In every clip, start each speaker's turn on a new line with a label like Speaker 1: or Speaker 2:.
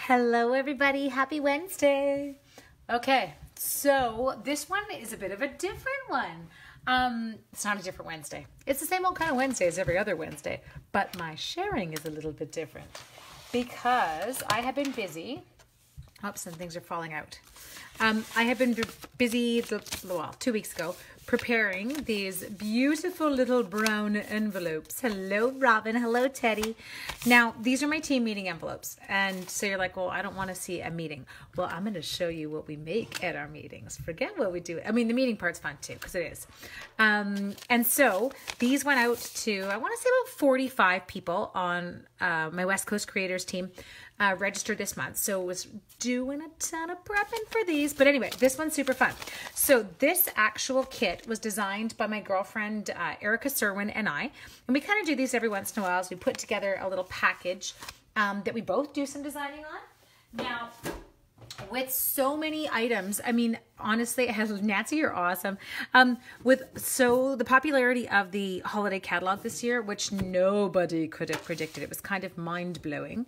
Speaker 1: Hello everybody, happy Wednesday. Okay, so this one is a bit of a different one. It's not a different Wednesday. It's the same old kind of Wednesday as every other Wednesday, but my sharing is a little bit different because I have been busy. Oops, and things are falling out. I have been busy, 2 weeks ago, preparing these beautiful little brown envelopes. Hello, Robin. Hello, Teddy. Now, these are my team meeting envelopes. And so you're like, well, I don't want to see a meeting. Well, I'm going to show you what we make at our meetings. Forget what we do. I mean, the meeting part's fun too, because it is. And so these went out to, I want to say about 45 people on my West Coast Creators team. Registered this month, so was doing a ton of prepping for these, but anyway, this one's super fun. So this actual kit was designed by my girlfriend Erica Serwin and I, and we kind of do these every once in a while as we put together a little package that we both do some designing on. Now, with so many items, I mean, honestly, it has Nancy, you're awesome. The popularity of the holiday catalog this year, which nobody could have predicted, it was kind of mind-blowing.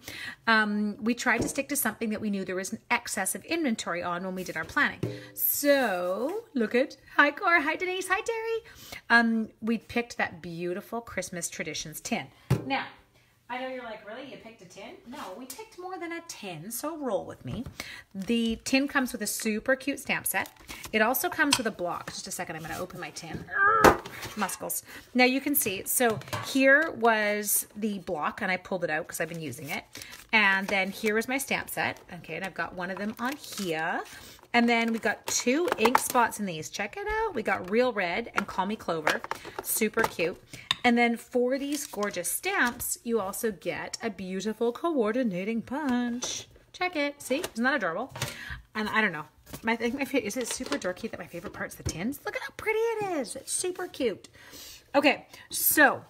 Speaker 1: We tried to stick to something that we knew there was an excess of inventory on when we did our planning. So look at, hi Cora, hi Denise, hi Terry. We picked that beautiful Christmas Traditions tin. Now, I know you're like, really? You picked a tin? No, we picked more than a tin, so roll with me. The tin comes with a super cute stamp set. It also comes with a block. Just a second, I'm going to open my tin. Muscles. Now you can see, so here was the block, and I pulled it out because I've been using it. And then here is my stamp set. Okay, and I've got one of them on here. And then we got 2 ink spots in these. Check it out. We got Real Red and Call Me Clover. Super cute. And then for these gorgeous stamps, you also get a beautiful coordinating punch. Check it. See? Isn't that adorable? And I don't know. I think my favorite, is it super dorky that my favorite part's the tins? Look at how pretty it is. It's super cute. Okay, so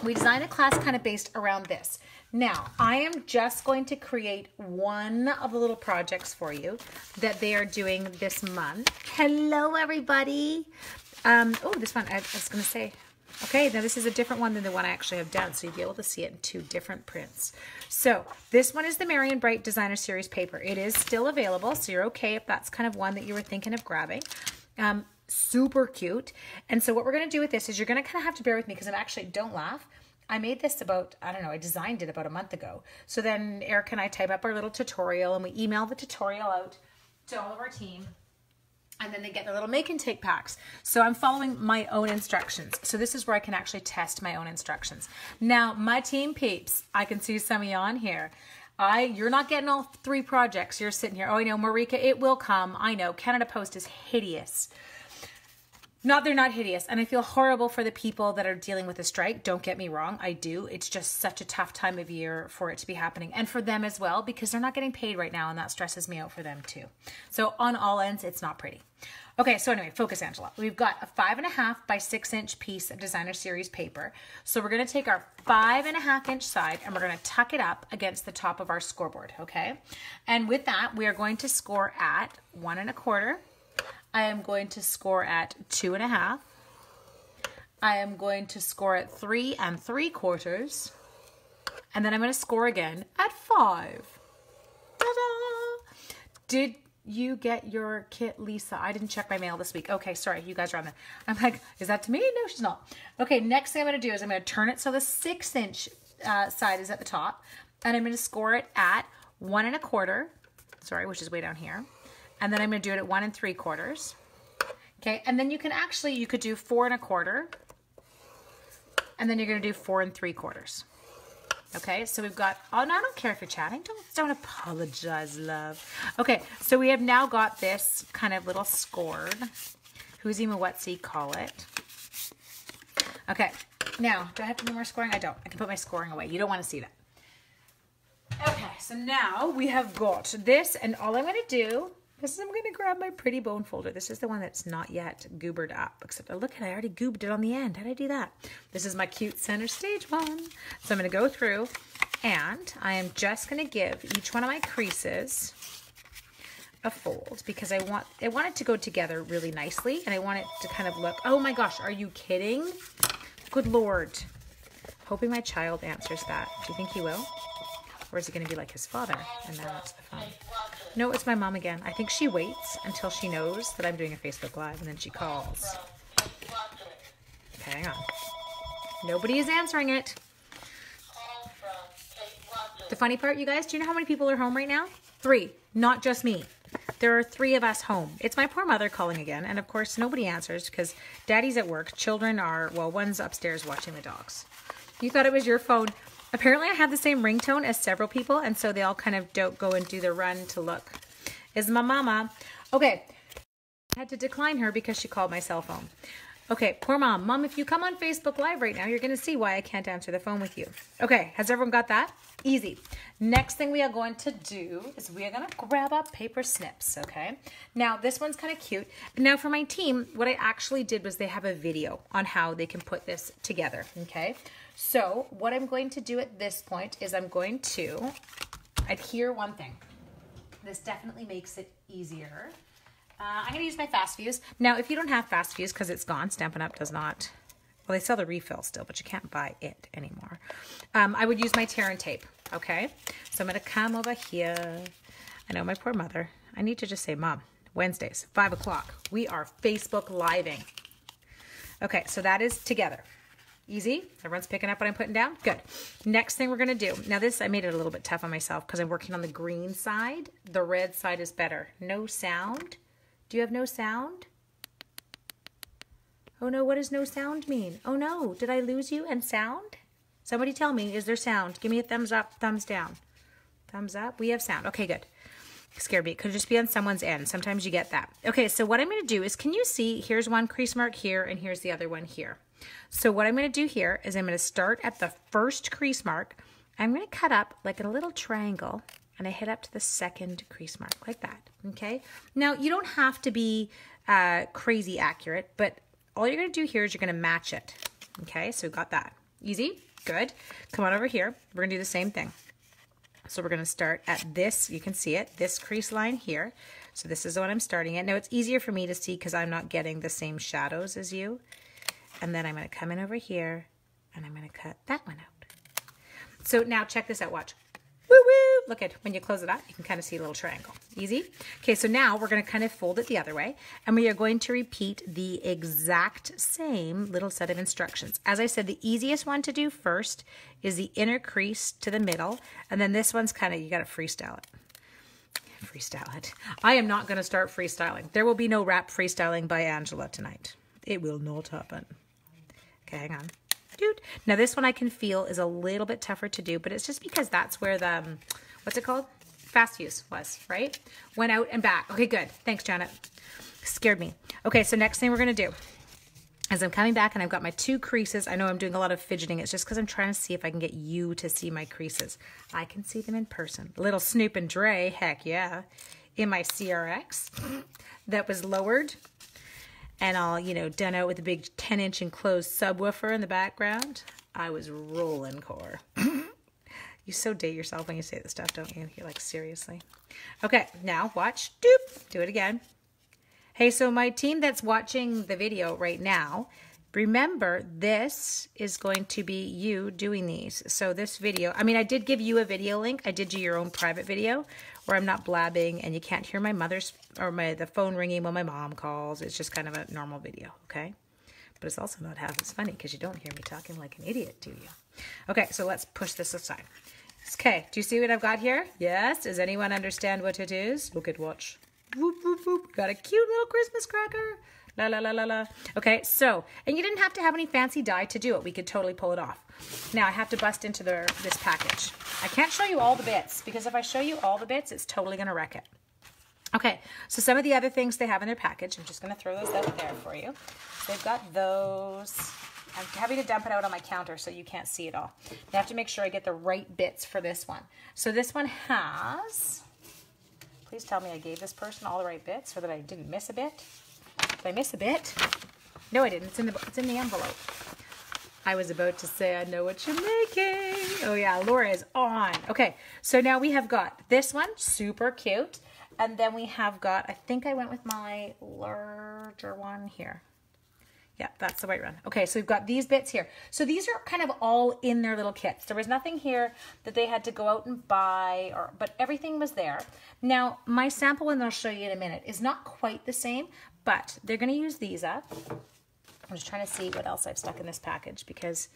Speaker 1: we designed a class kind of based around this. Now, I am just going to create one of the little projects for you that they are doing this month. Hello, everybody. Oh, this one, I was going to say, okay, now this is a different one than the one I actually have done, so you'll be able to see it in 2 different prints. So this one is the Marion Bright Designer Series paper. It is still available, so you're okay if that's kind of one that you were thinking of grabbing. Super cute. And so what we're going to do with this is you're going to kind of have to bear with me because I'm actually, don't laugh, I made this about, I don't know, I designed it about a month ago. So then Eric and I type up our little tutorial and we email the tutorial out to all of our team. And then they get their little make and take packs. So I'm following my own instructions. So this is where I can actually test my own instructions. Now, my team peeps, I can see some of you on here. You're not getting all 3 projects. You're sitting here, oh, I know, Marika, it will come. I know, Canada Post is hideous. They're not hideous. And I feel horrible for the people that are dealing with a strike. Don't get me wrong. I do. It's just such a tough time of year for it to be happening. And for them as well, because they're not getting paid right now. And that stresses me out for them too. So on all ends, it's not pretty. Okay, so anyway, focus, Angela. We've got a 5.5 by 6 inch piece of Designer Series paper. So we're going to take our 5.5 inch side and we're going to tuck it up against the top of our scoreboard, okay? And with that, we are going to score at 1 1/4. I am going to score at 2 1/2. I am going to score at 3 3/4. And then I'm going to score again at 5. Ta-da! Did you get your kit, Lisa? I didn't check my mail this week. Okay, sorry, you guys are on there. I'm like, is that to me? No, she's not. Okay, next thing I'm going to do is I'm going to turn it so the 6 inch side is at the top. And I'm going to score it at 1 1/4. Sorry, which is way down here. And then I'm going to do it at 1 3/4. Okay, and then you can actually, you could do 4 1/4. And then you're going to do 4 3/4. Okay, so we've got, oh no, I don't care if you're chatting. Don't apologize, love. Okay, so we have now got this kind of little scored. Who's Whatsie call it. Okay, now, do I have to do more scoring? I don't. I can put my scoring away. You don't want to see that. Okay, so now we have got this, and all I'm going to do is I'm going to grab my pretty bone folder. This is the one that's not yet goobered up, except look at, I already goobed it on the end. How did I do that? This is my cute center stage one. So I'm going to go through and I am just going to give each one of my creases a fold because I want it to go together really nicely and I want it to kind of look, oh my gosh, are you kidding? Good Lord. Hoping my child answers that. Do you think he will? Or is he going to be like his father and now it's the phone? No, it's my mom again. I think she waits until she knows that I'm doing a Facebook Live and then she calls. Okay, hang on. Nobody is answering it. The funny part, you guys, do you know how many people are home right now? 3, not just me. There are 3 of us home. It's my poor mother calling again. And of course, nobody answers because daddy's at work. Children are, well, one's upstairs watching the dogs. You thought it was your phone. Apparently, I have the same ringtone as several people. And so they all kind of don't go and do the run to look. Is my mama. Okay. I had to decline her because she called my cell phone. Okay, poor mom. Mom, if you come on Facebook Live right now, you're going to see why I can't answer the phone with you. Okay, has everyone got that? Easy. Next thing we are going to do is we are going to grab up paper snips, okay? Now, this one's kind of cute. Now, for my team, what I actually did was they have a video on how they can put this together, okay? So, what I'm going to do at this point is I'm going to adhere one thing. This definitely makes it easier. I'm going to use my Fast Fuse. Now, if you don't have Fast Fuse because it's gone, Stampin' Up! Does not. Well, they sell the refill still, but you can't buy it anymore. I would use my tear and tape, okay? So I'm going to come over here. I know my poor mother. I need to just say, Mom, Wednesdays, 5 o'clock. We are Facebook Living. Okay, so that is together. Easy. Everyone's picking up what I'm putting down? Good. Next thing we're going to do. Now this, I made it a little bit tough on myself because I'm working on the green side. The red side is better. No sound. Do you have no sound? Oh no, what does no sound mean? Oh no, did I lose you and sound? Somebody tell me, is there sound? Give me a thumbs up, thumbs down. Thumbs up, we have sound. Okay, good. Scared me, it could just be on someone's end. Sometimes you get that. Okay, so what I'm gonna do is, can you see, here's one crease mark here and here's the other one here. So what I'm gonna do here is I'm gonna start at the first crease mark. I'm gonna cut up like a little triangle and I hit up to the second crease mark like that, okay? Now, you don't have to be crazy accurate, but all you're gonna do here is you're gonna match it, okay? So we've got that. Easy, good. Come on over here, we're gonna do the same thing. So we're gonna start at this, you can see it, this crease line here. So this is what I'm starting at. Now it's easier for me to see because I'm not getting the same shadows as you. And then I'm gonna come in over here and I'm gonna cut that one out. So now check this out, watch. Woo woo! Look at, when you close it up, you can kind of see a little triangle. Easy? Okay, so now we're going to kind of fold it the other way, and we are going to repeat the exact same little set of instructions. As I said, the easiest one to do first is the inner crease to the middle, and then this one's kind of, you got to freestyle it. Freestyle it. I am not going to start freestyling. There will be no rap freestyling by Angela tonight. It will not happen. Okay, hang on. Now this one I can feel is a little bit tougher to do, but it's just because that's where the, what's it called? Fast Fuse was, right? Went out and back. Okay, good. Thanks, Janet. Scared me. Okay, so next thing we're going to do is I'm coming back and I've got my 2 creases. I know I'm doing a lot of fidgeting. It's just because I'm trying to see if I can get you to see my creases. I can see them in person. Little Snoop and Dre, heck yeah, in my CRX that was lowered. And all, you know, done out with a big 10-inch enclosed subwoofer in the background. I was rolling core. You so date yourself when you say this stuff, don't you? You're like, seriously. Okay, now watch. Doop. Do it again. Hey, so my team that's watching the video right now, remember this is going to be you doing these. So this video, I mean, I did give you a video link. I did do your own private video where I'm not blabbing and you can't hear my mother's or the phone ringing when my mom calls. It's just kind of a normal video, okay? But it's also not half as funny because you don't hear me talking like an idiot, do you? Okay, so let's push this aside. Okay, do you see what I've got here? Yes? Does anyone understand what it is? Look at watch. Whoop, whoop, whoop. Got a cute little Christmas cracker. La, la, la, la, la. Okay, so, and you didn't have to have any fancy dye to do it. We could totally pull it off. Now, I have to bust into this package. I can't show you all the bits, because if I show you all the bits, it's totally going to wreck it. Okay, so some of the other things they have in their package, I'm just going to throw those out there for you. They've got those. I'm happy to dump it out on my counter so you can't see it all. I have to make sure I get the right bits for this one. So this one has, please tell me I gave this person all the right bits so that I didn't miss a bit. Did I miss a bit? No, I didn't. It's in the envelope. I was about to say, I know what you're making. Oh yeah, Laura is on. Okay, so now we have got this one, super cute. And then we have got, I think I went with my larger one here. Yeah, that's the white run. Okay, so we've got these bits here. So these are kind of all in their little kits. There was nothing here that they had to go out and buy, but everything was there. Now, my sample, and I'll show you in a minute, is not quite the same, but they're going to use these up. I'm just trying to see what else I've stuck in this package because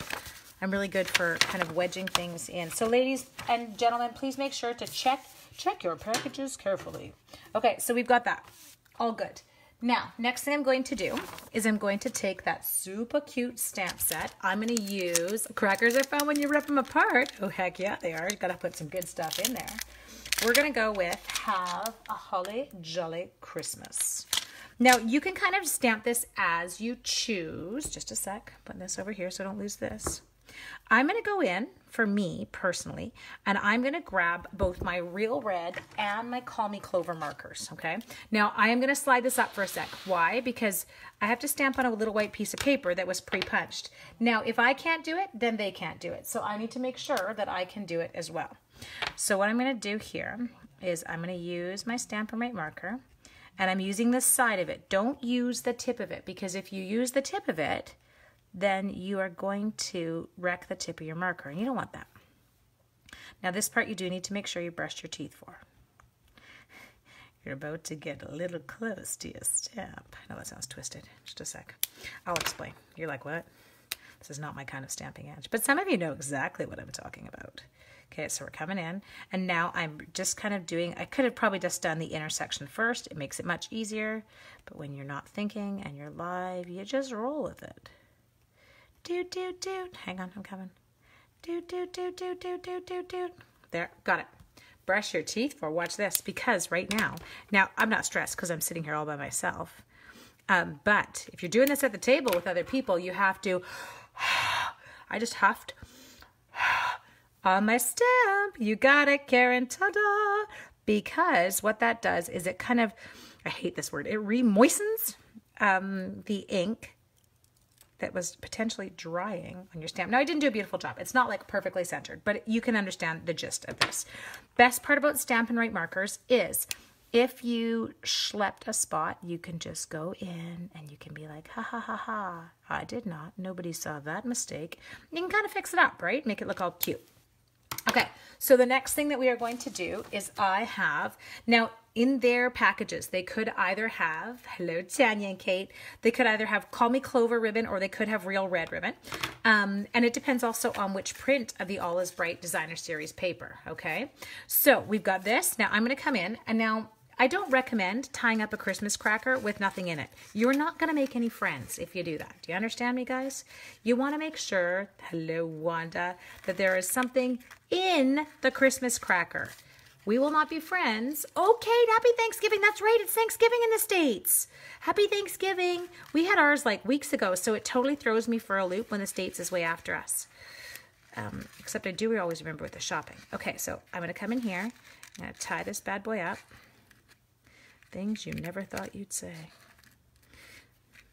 Speaker 1: I'm really good for kind of wedging things in. So ladies and gentlemen, please make sure to check your packages carefully. Okay, so we've got that. All good. Now, next thing I'm going to do is I'm going to take that super cute stamp set. I'm going to use, crackers are fun when you rip them apart. Oh, heck yeah, they are. You got to put some good stuff in there. We're going to go with Have a Holly Jolly Christmas. Now, you can kind of stamp this as you choose. Just a sec. Putting this over here so I don't lose this. I'm going to go in, for me personally, and I'm going to grab both my Real Red and my Call Me Clover markers, okay? Now, I am going to slide this up for a sec. Why? Because I have to stamp on a little white piece of paper that was pre-punched. Now, if I can't do it, then they can't do it. So I need to make sure that I can do it as well. So what I'm going to do here is I'm going to use my Stamp-O-Rite marker, and I'm using the side of it. Don't use the tip of it, because if you use the tip of it, then you are going to wreck the tip of your marker, and you don't want that. Now this part you do need to make sure you brushed your teeth for. You're about to get a little close to your stamp. I know that sounds twisted. Just a sec. I'll explain. You're like, what? This is not my kind of stamping edge. But some of you know exactly what I'm talking about. Okay, so we're coming in, and now I'm just kind of doing, I could have probably just done the intersection first. It makes it much easier, but when you're not thinking and you're live, you just roll with it. Do. Hang on, I'm coming. Do. There, got it. Brush your teeth for, watch this, because right now I'm not stressed because I'm sitting here all by myself. But if you're doing this at the table with other people, you have to, I just huffed on my stamp. You got it, Karen, ta-da. Because what that does is it kind of, I hate this word, it re-moistens the ink that was potentially drying on your stamp. Now, I didn't do a beautiful job. It's not like perfectly centered, but you can understand the gist of this. Best part about Stamp-O-Rite markers is if you schlepped a spot, you can just go in and you can be like, ha, ha, ha, ha. I did not. Nobody saw that mistake. You can kind of fix it up, right? Make it look all cute. Okay, so the next thing that we are going to do is I have, now in their packages, they could either have, hello Tanya and Kate, they could either have Call Me Clover ribbon or they could have Real Red ribbon. And it depends also on which print of the All Is Bright Designer Series paper, okay? So we've got this. Now I'm going to come in, and now I don't recommend tying up a Christmas cracker with nothing in it. You're not going to make any friends if you do that. Do you understand me, guys? You want to make sure, hello Wanda, that there is something in the Christmas cracker. We will not be friends. Oh, Kate, happy Thanksgiving. That's right. It's Thanksgiving in the States. Happy Thanksgiving. We had ours like weeks ago, so it totally throws me for a loop when the States is way after us. Except I do always remember with the shopping. Okay, so I'm going to come in here. I'm going to tie this bad boy up. Things you never thought you'd say.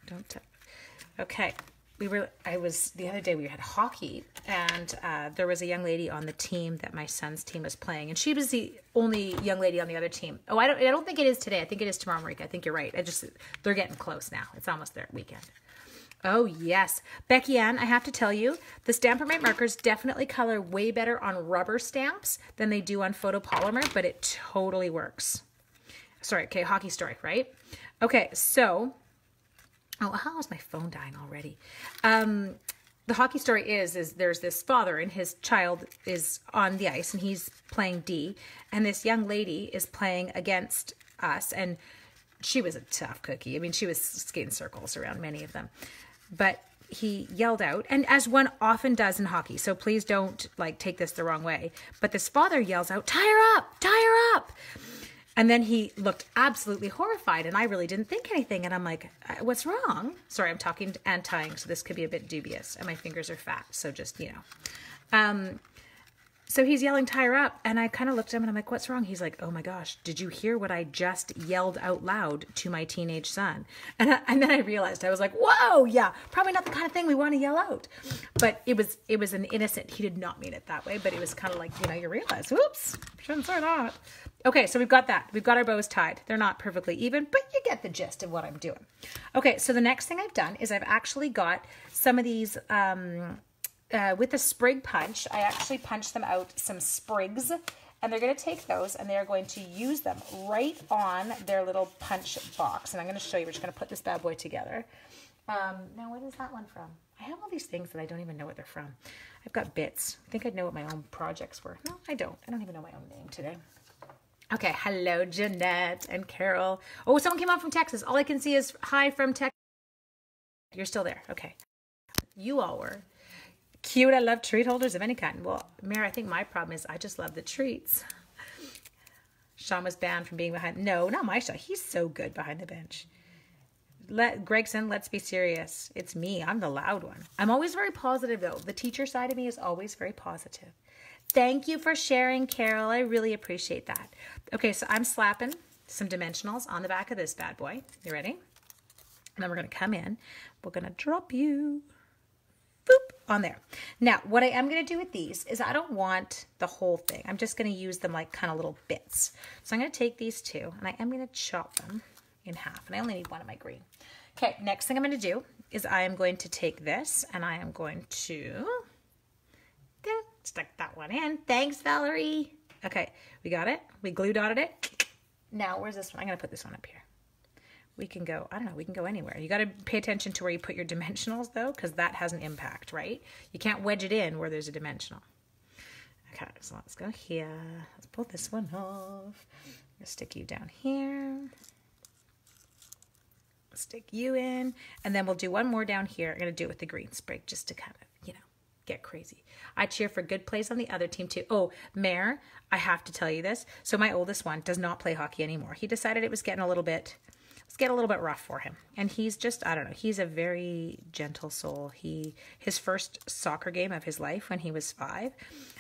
Speaker 1: Don't tell. Okay. The other day we had hockey, and there was a young lady on the team that my son's team was playing, and she was the only young lady on the other team. Oh, I don't think it is today. I think it is tomorrow, Marika. I think you're right. They're getting close now. It's almost their weekend. Oh, yes. Becky Ann, I have to tell you, the Stamp-O-Rite markers definitely color way better on rubber stamps than they do on photopolymer, but it totally works. Sorry, okay, hockey story, right? Okay, so, oh, how is my phone dying already? The hockey story is there's this father and his child is on the ice and he's playing D, and this young lady is playing against us, and she was a tough cookie. I mean, she was skating circles around many of them. But he yelled out, and as one often does in hockey, so please don't like take this the wrong way, but this father yells out, "Tie her up! Tie her up!" And then he looked absolutely horrified, and I really didn't think anything. And I'm like, what's wrong? Sorry, I'm talking and tying, so this could be a bit dubious. And my fingers are fat, so just, you know. So he's yelling, tie her up. And I kind of looked at him and I'm like, what's wrong? He's like, oh my gosh, did you hear what I just yelled out loud to my teenage son? And then I realized, I was like, whoa, yeah, probably not the kind of thing we want to yell out. But it was an innocent, he did not mean it that way, but it was kind of like, you realize, whoops, shouldn't say that. Okay, so we've got that. We've got our bows tied. They're not perfectly even, but you get the gist of what I'm doing. Okay, so the next thing I've done is I've actually got some of these, with a sprig punch, I actually punched them out some sprigs, and they're going to take those and they're going to use them right on their little punch box. And I'm going to show you, we're just going to put this bad boy together. Now, what is that one from? I have all these things that I don't even know what they're from. I've got bits. I think I'd know what my own projects were. No, I don't. I don't even know my own name today. Okay, hello, Jeanette and Carol. Oh, someone came on from Texas. All I can see is hi from Texas. You're still there. Okay. You all were. Cute. I love treat holders of any kind. Well, Mary, I think my problem is I just love the treats. Sean was banned from being behind. No, not my Sean. He's so good behind the bench. Gregson, let's be serious. It's me. I'm the loud one. I'm always very positive, though. The teacher side of me is always very positive. Thank you for sharing, Carol. I really appreciate that. Okay, so I'm slapping some dimensionals on the back of this bad boy. You ready? And then we're going to come in. We're going to drop you. Boop, on there. Now, what I am going to do with these is I don't want the whole thing. I'm just going to use them like kind of little bits. So I'm going to take these two and I am going to chop them in half. And I only need one of my green. Okay, next thing I'm going to do is I am going to take this and I am going to stick that one in. Thanks, Valerie. Okay, we got it. We glue dotted it. Now, where's this one? I'm going to put this one up here. We can go, I don't know, we can go anywhere. You got to pay attention to where you put your dimensionals, though, because that has an impact, right? You can't wedge it in where there's a dimensional. Okay, so let's go here. Let's pull this one off. I'll stick you down here. Stick you in. And then we'll do one more down here. I'm going to do it with the green sprig just to kind of, get crazy. I cheer for good plays on the other team, too. Oh, Mare, I have to tell you this. So my oldest one does not play hockey anymore. He decided it was getting a little bit rough for him. And he's just, I don't know, he's a very gentle soul. His first soccer game of his life when he was 5,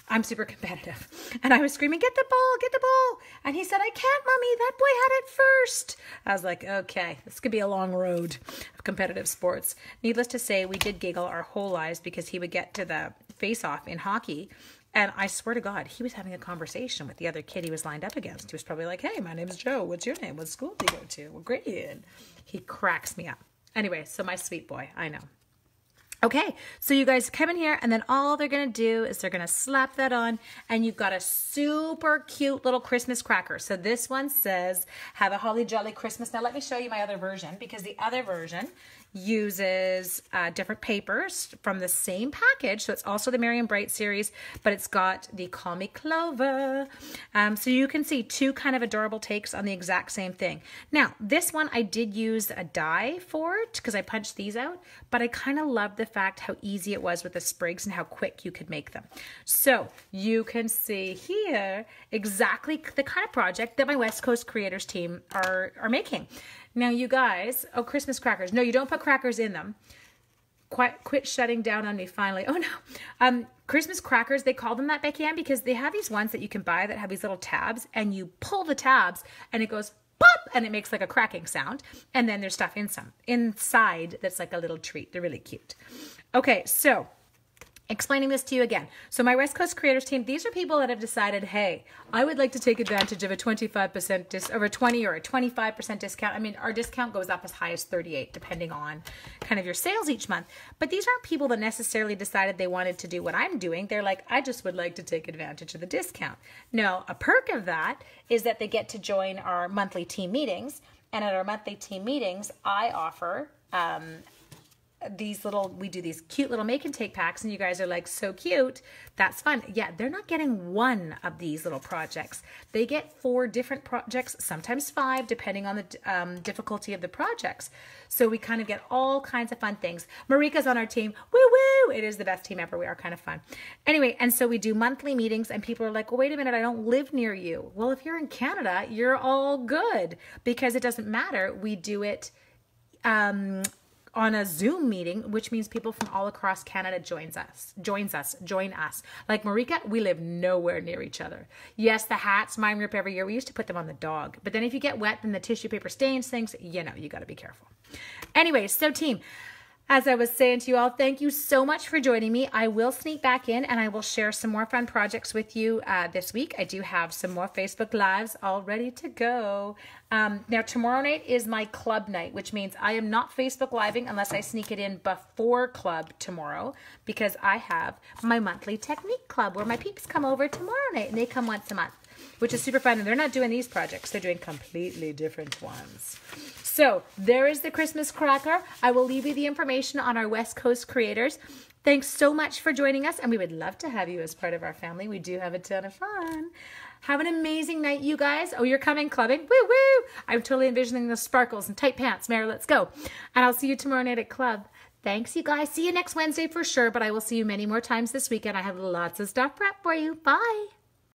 Speaker 1: I'm super competitive. And I was screaming, get the ball, get the ball. And he said, I can't, Mommy, that boy had it first. I was like, okay, this could be a long road of competitive sports. Needless to say, we did giggle our whole lives because he would get to the face-off in hockey. And I swear to God, he was having a conversation with the other kid he was lined up against. He was probably like, hey, my name's Joe. What's your name? What school do you go to? What grade are you in? He cracks me up. Anyway, so my sweet boy, I know. Okay, so you guys come in here and then all they're going to do is they're going to slap that on and you've got a super cute little Christmas cracker. So this one says, have a holly jolly Christmas. Now let me show you my other version because the other version uses different papers from the same package. So it's also the Merry and Bright series, but it's got the Call Me Clover. So you can see two kind of adorable takes on the exact same thing. Now, this one I did use a die for it because I punched these out, but I kind of loved the fact how easy it was with the sprigs and how quick you could make them. So you can see here exactly the kind of project that my West Coast Creators team are making. Now, you guys, oh, Christmas crackers. No, you don't put crackers in them. Quit shutting down on me finally. Oh, no. Christmas crackers, they call them that, Becky Ann, because they have these ones that you can buy that have these little tabs, and you pull the tabs, and it goes pop, and it makes like a cracking sound. And then there's stuff inside that's like a little treat. They're really cute. Okay, so explaining this to you again. So my West Coast Creators team, these are people that have decided, hey, I would like to take advantage of a 25% or a 20 or a 25% discount. I mean, our discount goes up as high as 38, depending on kind of your sales each month. But these aren't people that necessarily decided they wanted to do what I'm doing. They're like, I just would like to take advantage of the discount. Now, a perk of that is that they get to join our monthly team meetings. And at our monthly team meetings, I offer, we do these cute little make and take packs, and you guys are like, so cute. That's fun. Yeah, they're not getting one of these little projects. They get 4 different projects, sometimes 5, depending on the difficulty of the projects. So we kind of get all kinds of fun things. Marika's on our team. Woo woo! It is the best team ever. We are kind of fun. Anyway, and so we do monthly meetings, and people are like, well, wait a minute, I don't live near you. Well, if you're in Canada, you're all good because it doesn't matter. We do it on a Zoom meeting, which means people from all across Canada join us. Like Marika, we live nowhere near each other. Yes, the hats, mine rip every year. We used to put them on the dog. But then if you get wet, then the tissue paper stains things. You know, you got to be careful. Anyways, so team, as I was saying to you all, thank you so much for joining me. I will sneak back in and I will share some more fun projects with you this week. I do have some more Facebook Lives all ready to go. Now, tomorrow night is my club night, which means I am not Facebook Living unless I sneak it in before club tomorrow, because I have my monthly technique club where my peeps come over tomorrow night, and they come once a month, which is super fun. And they're not doing these projects. They're doing completely different ones. So there is the Christmas cracker. I will leave you the information on our West Coast creators. Thanks so much for joining us, and we would love to have you as part of our family. We do have a ton of fun. Have an amazing night, you guys. Oh, you're coming clubbing? Woo woo! I'm totally envisioning the sparkles and tight pants. Mary, let's go. And I'll see you tomorrow night at club. Thanks, you guys. See you next Wednesday for sure, but I will see you many more times this weekend. I have lots of stuff prepped for you. Bye.